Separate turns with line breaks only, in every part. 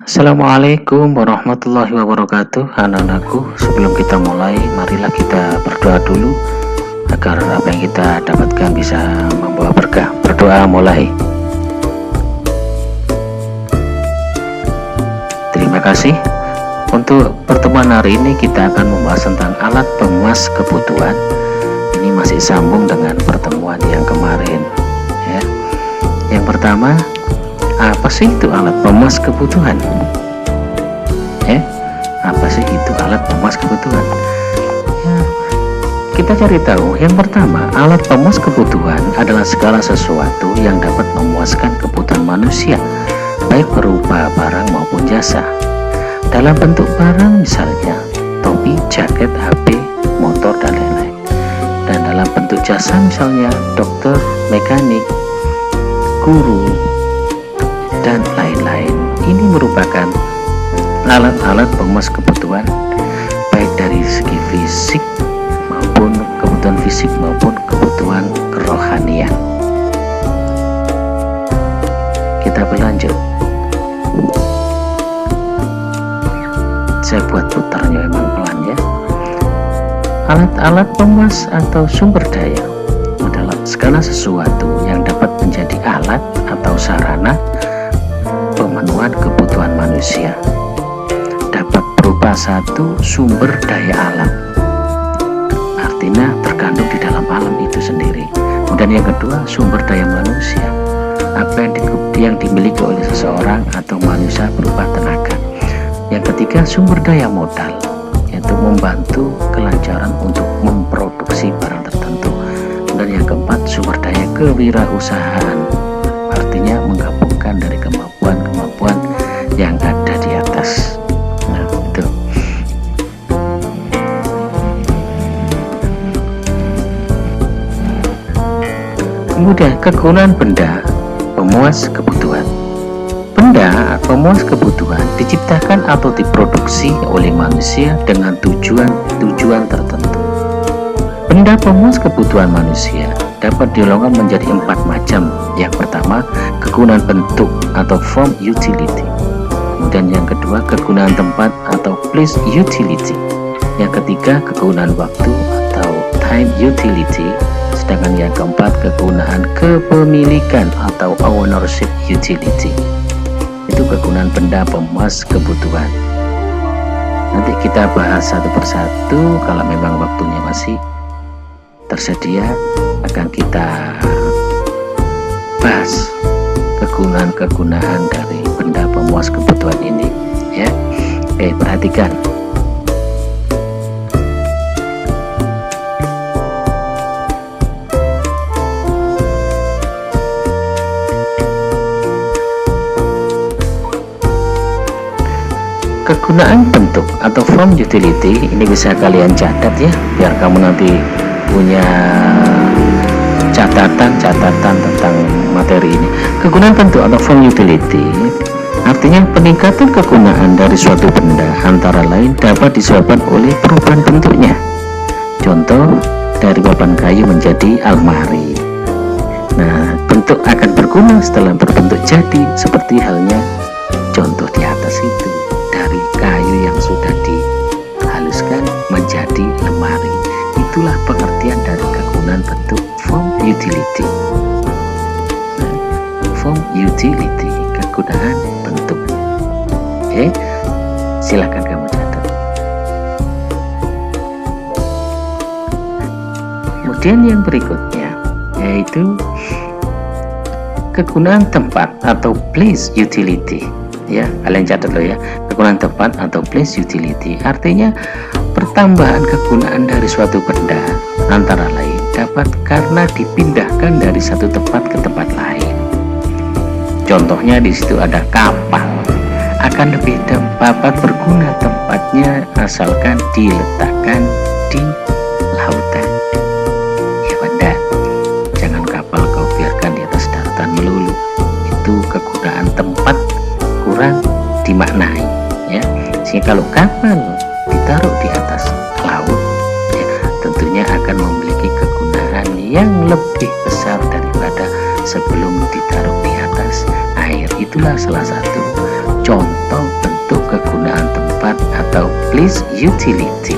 Assalamualaikum warahmatullahi wabarakatuh. Anak-anakku, sebelum kita mulai, marilah kita berdoa dulu agar apa yang kita dapatkan bisa membawa berkah. Berdoa mulai. Terima kasih. Untuk pertemuan hari ini kita akan membahas tentang alat pemuas kebutuhan. Ini masih sambung dengan pertemuan yang kemarin ya. Yang pertama, apa sih itu alat pemuas kebutuhan? Apa sih itu alat pemuas kebutuhan? Ya, kita cari tahu. Yang pertama, alat pemuas kebutuhan adalah segala sesuatu yang dapat memuaskan kebutuhan manusia, baik berupa barang maupun jasa. Dalam bentuk barang misalnya topi, jaket, HP, motor, dan lain-lain. Dan dalam bentuk jasa misalnya dokter, mekanik, guru, dan lain-lain. Ini merupakan alat-alat pemuas kebutuhan baik dari segi fisik maupun kebutuhan fisik maupun kebutuhan kerohanian. Kita berlanjut. Saya buat putarnya memang pelan ya. Alat-alat pemuas atau sumber daya adalah segala sesuatu yang dapat menjadi alat atau sarana pemenuhan kebutuhan manusia. Dapat berupa satu sumber daya alam, artinya terkandung di dalam alam itu sendiri. Kemudian yang kedua, sumber daya manusia, apa yang dimiliki oleh seseorang atau manusia berupa tenaga. Yang ketiga, sumber daya modal, yaitu membantu kelancaran untuk memproduksi barang tertentu. Dan yang keempat, sumber daya kewirausahaan, artinya menggabungkan dari kemampuan-kemampuan yang ada di atas. Nah, itu. Kemudian kegunaan benda pemuas kebutuhan. Benda pemuas kebutuhan diciptakan atau diproduksi oleh manusia dengan tujuan tertentu. Benda pemuas kebutuhan manusia dapat digolongkan menjadi 4 macam. Yang pertama, kegunaan bentuk atau form utility. Kemudian yang kedua, kegunaan tempat atau place utility. Yang ketiga, kegunaan waktu atau time utility. Sedangkan yang keempat, kegunaan kepemilikan atau ownership utility. Itu kegunaan benda pemuas kebutuhan. Nanti kita bahas satu persatu. Kalau memang waktunya masih tersedia, akan kita bahas kegunaan-kegunaan dari benda pemuas kebutuhan ini ya. Oke, perhatikan. Kegunaan bentuk atau form utility ini bisa kalian catat ya, biar kamu nanti punya catatan tentang materi ini. Kegunaan bentuk atau form utility artinya peningkatan kegunaan dari suatu benda, antara lain dapat disebabkan oleh perubahan bentuknya. Contoh, dari papan kayu menjadi almari. Nah, bentuk akan berguna setelah berbentuk jadi, seperti halnya contoh di atas itu, dari kayu yang sudah dihaluskan menjadi lemari. Itulah pengertian dari kegunaan bentuk form utility. Form utility, kegunaan bentuk. Oke, silakan kamu catat. Kemudian yang berikutnya yaitu kegunaan tempat atau place utility. Ya, kalian catat loh ya. Kegunaan tempat atau place utility artinya pertambahan kegunaan dari suatu benda, antara lain dapat karena dipindahkan dari satu tempat ke tempat lain. Contohnya di situ ada kapal, akan lebih dapat berguna tempatnya asalkan diletakkan di lautan. Ya benda, jangan kapal kau biarkan di atas daratan melulu. Itu kegunaan tempat kurang dimaknai ya. Sehingga kalau kapal ditaruh di atas laut ya, tentunya akan memiliki kegunaan yang lebih besar daripada sebelum ditaruh di atas air. Itulah salah satu contoh Please utility.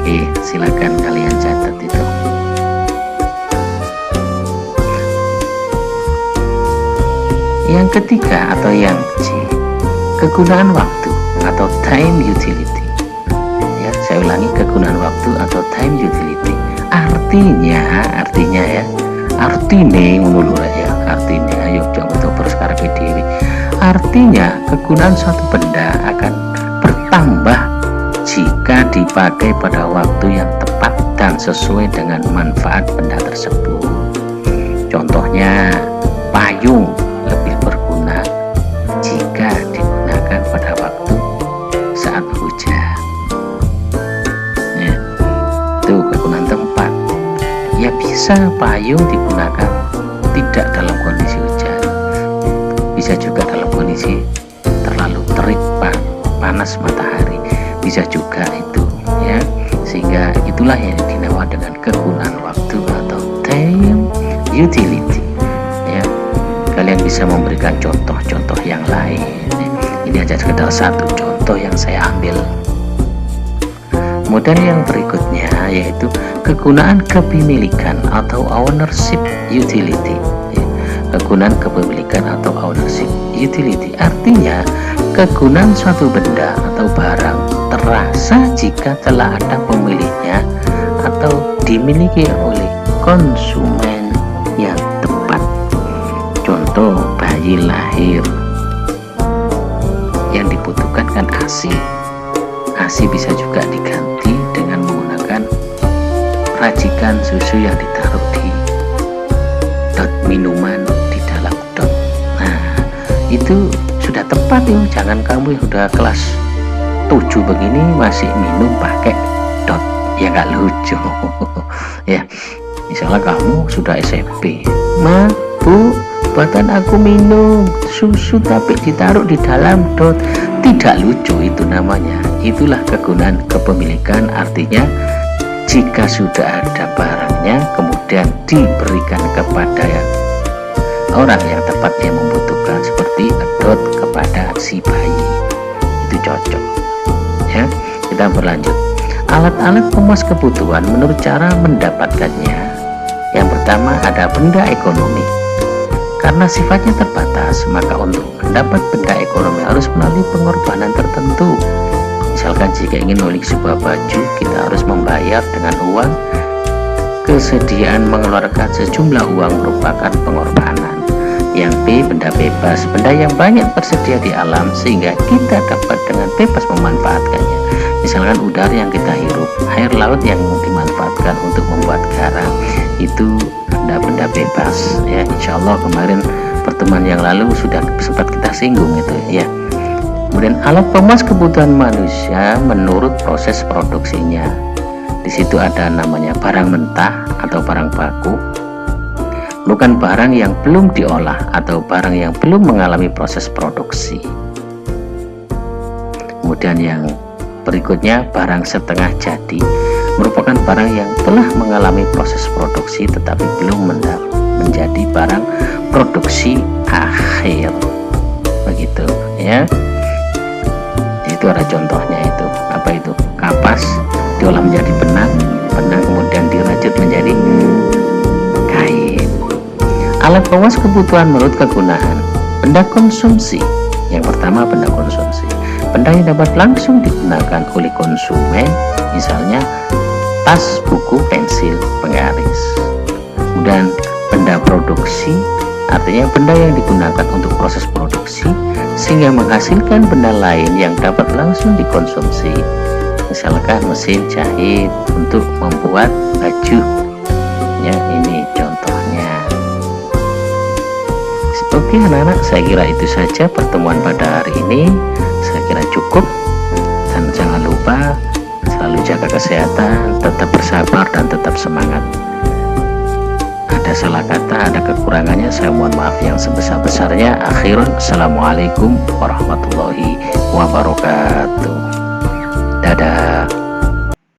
Oke, silakan kalian catat itu. Yang ketiga atau yang C, kegunaan waktu atau time utility. Ya, saya ulangi, kegunaan waktu atau time utility. Artinya ya, artine ngono ya, artine ayo coba terus karpe dhewe. Artinya kegunaan suatu benda akan bertambah jika dipakai pada waktu yang tepat dan sesuai dengan manfaat benda tersebut. Contohnya, payung lebih berguna jika digunakan pada waktu saat hujan. Ya, itu kegunaan tempat. Ya, bisa payung digunakan tidak dalam kondisi hujan, bisa juga dalam kondisi terlalu terik panas matahari, bisa juga itu ya. Sehingga itulah yang dinamakan dengan kegunaan waktu atau time utility ya. Kalian bisa memberikan contoh-contoh yang lain. Ini aja sekedar satu contoh yang saya ambil. Kemudian yang berikutnya yaitu kegunaan kepemilikan atau ownership utility. Kegunaan kepemilikan atau ownership utility artinya kegunaan suatu benda atau barang terasa jika telah ada pemiliknya atau dimiliki oleh konsumen yang tepat. Contoh, bayi lahir yang dibutuhkan kan ASI. ASI bisa juga diganti dengan menggunakan racikan susu yang ditaruh di dot minuman di dalam dot. Nah, itu sudah tepat ya. Jangan kamu yang udah kelas 7 begini masih minum pakai dot, ya nggak lucu. Ya, misalnya kamu sudah SMP, Ma, Bu, buatan aku minum susu tapi ditaruh di dalam dot. Tidak lucu itu namanya. Itulah kegunaan kepemilikan, artinya jika sudah ada barangnya kemudian diberikan kepada orang yang tepat yang membutuhkan, seperti dot kepada si bayi, itu cocok ya. Kita berlanjut. Alat-alat pemuas kebutuhan menurut cara mendapatkannya. Yang pertama ada benda ekonomi. Karena sifatnya terbatas, maka untuk mendapat benda ekonomi harus melalui pengorbanan tertentu. Misalkan jika ingin membeli sebuah baju, kita harus membayar dengan uang. Kesediaan mengeluarkan sejumlah uang merupakan pengorbanan. Yang B, benda bebas, benda yang banyak tersedia di alam sehingga kita dapat dengan bebas memanfaatkannya. Misalkan udara yang kita hirup, air laut yang dimanfaatkan untuk membuat garam, itu benda-benda bebas ya. Insya Allah kemarin pertemuan yang lalu sudah sempat kita singgung itu ya. Kemudian alat pemuas kebutuhan manusia menurut proses produksinya. Di situ ada namanya barang mentah atau barang baku, bukan barang yang belum diolah atau barang yang belum mengalami proses produksi. Kemudian yang berikutnya barang setengah jadi, merupakan barang yang telah mengalami proses produksi tetapi belum menjadi barang produksi akhir, begitu ya. Itu ada contohnya, itu apa itu, kapas diolah menjadi benang, benang kemudian dirajut menjadi kain. Alat pemuas kebutuhan menurut kegunaan. Benda konsumsi. Yang pertama benda konsumsi, benda yang dapat langsung digunakan oleh konsumen, misalnya tas, buku, pensil, penggaris. Kemudian benda produksi, artinya benda yang digunakan untuk proses produksi sehingga menghasilkan benda lain yang dapat langsung dikonsumsi, misalkan mesin jahit untuk membuat baju ya. Ini contohnya. Oke anak-anak, saya kira itu saja pertemuan pada hari ini. Saya kira cukup, dan jangan lupa selalu jaga kesehatan, tetap bersabar dan tetap semangat. Ada salah kata, ada kekurangannya, saya mohon maaf yang sebesar-besarnya. Akhirun, assalamualaikum warahmatullahi wabarakatuh. Dadah.